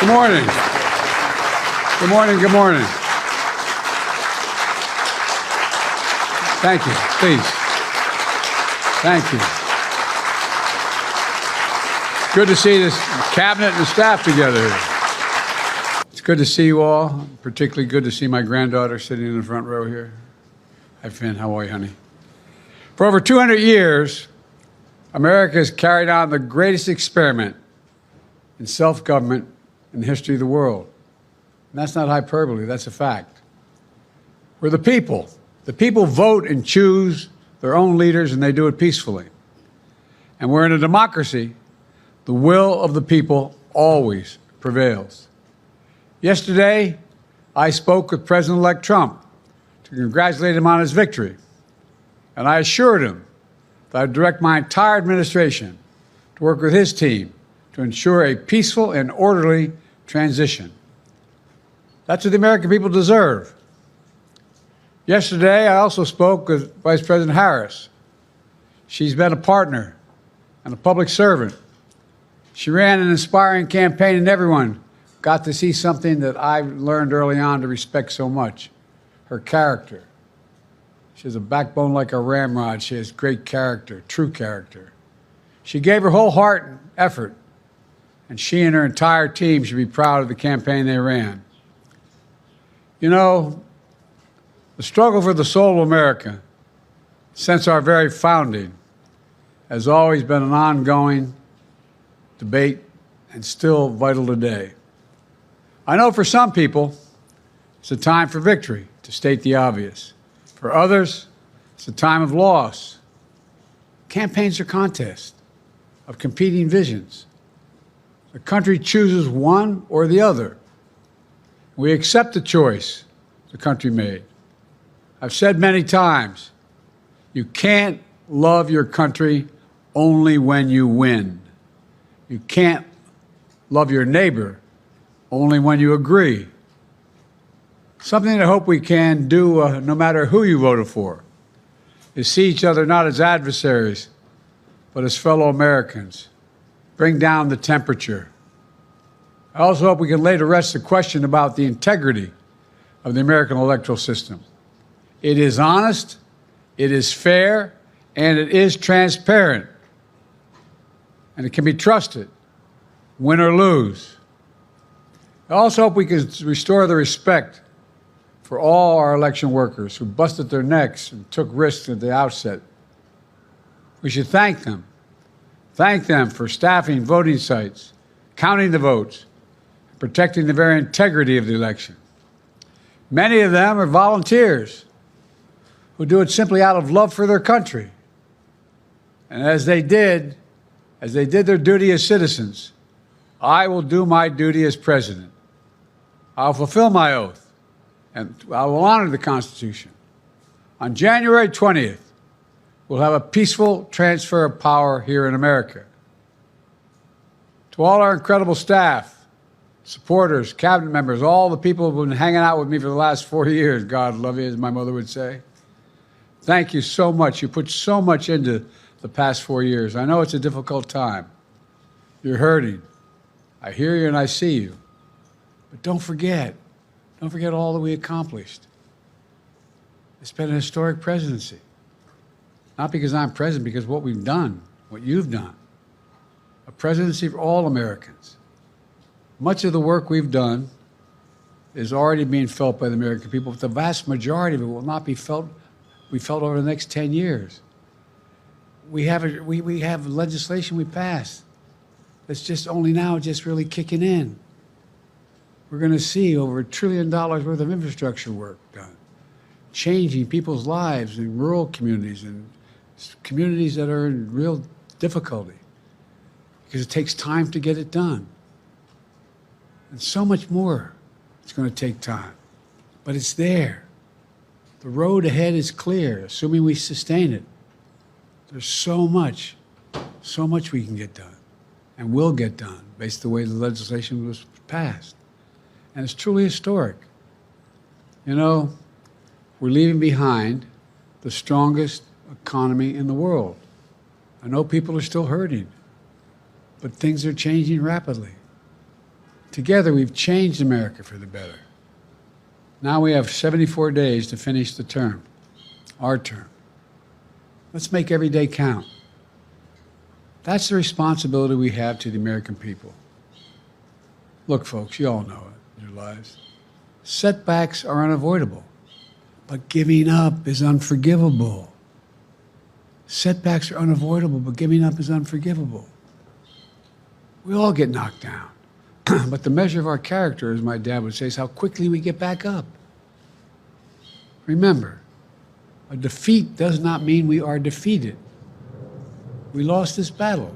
Good morning. Good morning. Good morning. Thank you. Please. Thank you. Good to see this cabinet and the staff together here. It's good to see you all. Particularly good to see my granddaughter sitting in the front row here. Hi, Finn. How are you, honey? For over 200 years, America has carried on the greatest experiment in self-government in the history of the world. And that's not hyperbole, that's a fact. We're the people. The people vote and choose their own leaders, and they do it peacefully. And we're in a democracy. The will of the people always prevails. Yesterday, I spoke with President-elect Trump to congratulate him on his victory. And I assured him that I'd direct my entire administration to work with his team to ensure a peaceful and orderly transition. That's what the American people deserve. Yesterday, I also spoke with Vice President Harris. She's been a partner and a public servant. She ran an inspiring campaign, and everyone got to see something that I learned early on to respect so much, her character. She has a backbone like a ramrod. She has great character, true character. She gave her whole heart and effort, and she and her entire team should be proud of the campaign they ran. You know, the struggle for the soul of America, since our very founding, has always been an ongoing debate and still vital today. I know for some people, it's a time for victory, to state the obvious. For others, it's a time of loss. Campaigns are contests of competing visions. The country chooses one or the other. We accept the choice the country made. I've said many times, you can't love your country only when you win. You can't love your neighbor only when you agree. Something that I hope we can do, no matter who you voted for, is see each other not as adversaries, but as fellow Americans. Bring down the temperature. I also hope we can lay to rest the question about the integrity of the American electoral system. It is honest, it is fair, and it is transparent. And it can be trusted, win or lose. I also hope we can restore the respect for all our election workers who busted their necks and took risks at the outset. We should thank them. Thank them for staffing voting sites, counting the votes, and protecting the very integrity of the election. Many of them are volunteers who do it simply out of love for their country. And as they did their duty as citizens, I will do my duty as president. I'll fulfill my oath, and I will honor the Constitution. On January 20th, we'll have a peaceful transfer of power here in America. To all our incredible staff, supporters, cabinet members, all the people who've been hanging out with me for the last 4 years, God love you, as my mother would say, thank you so much. You put so much into the past 4 years. I know it's a difficult time. You're hurting. I hear you and I see you. But don't forget all that we accomplished. It's been a historic presidency. Not because I'm president, because what we've done, what you've done. A presidency for all Americans. Much of the work we've done is already being felt by the American people, but the vast majority of it will not be felt over the next 10 years. We have legislation we passed that's just only now just really kicking in. We're going to see over $1 trillion worth of infrastructure work done, changing people's lives in rural communities and communities that are in real difficulty because it takes time to get it done. And so much more it's going to take time, but it's there. The road ahead is clear, assuming we sustain it. There's so much we can get done and will get done based on the way the legislation was passed. And it's truly historic. You know, we're leaving behind the strongest economy in the world. I know people are still hurting, but things are changing rapidly. Together, we've changed America for the better. Now we have 74 days to finish the term, our term. Let's make every day count. That's the responsibility we have to the American people. Look, folks, you all know it in your lives. Setbacks are unavoidable, but giving up is unforgivable. Setbacks are unavoidable, but giving up is unforgivable. We all get knocked down. But the measure of our character, as my dad would say, is how quickly we get back up. Remember, a defeat does not mean we are defeated. We lost this battle.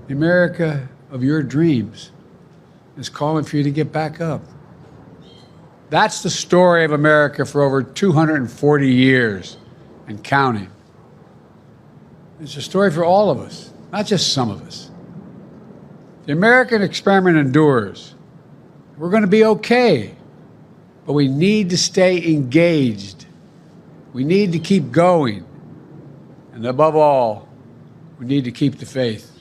The America of your dreams is calling for you to get back up. That's the story of America for over 240 years and counting. It's a story for all of us, not just some of us. The American experiment endures. We're going to be okay, but we need to stay engaged. We need to keep going. And above all, we need to keep the faith.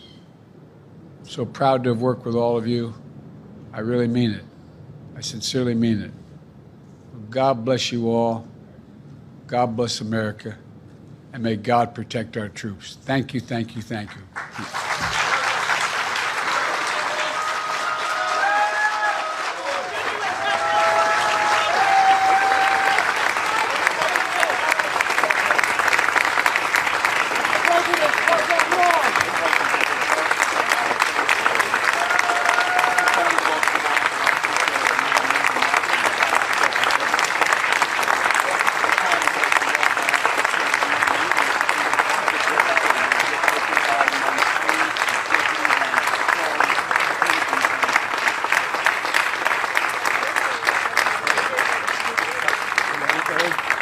I'm so proud to have worked with all of you. I really mean it. I sincerely mean it. God bless you all. God bless America. And may God protect our troops. Thank you, thank you, thank you. Okay.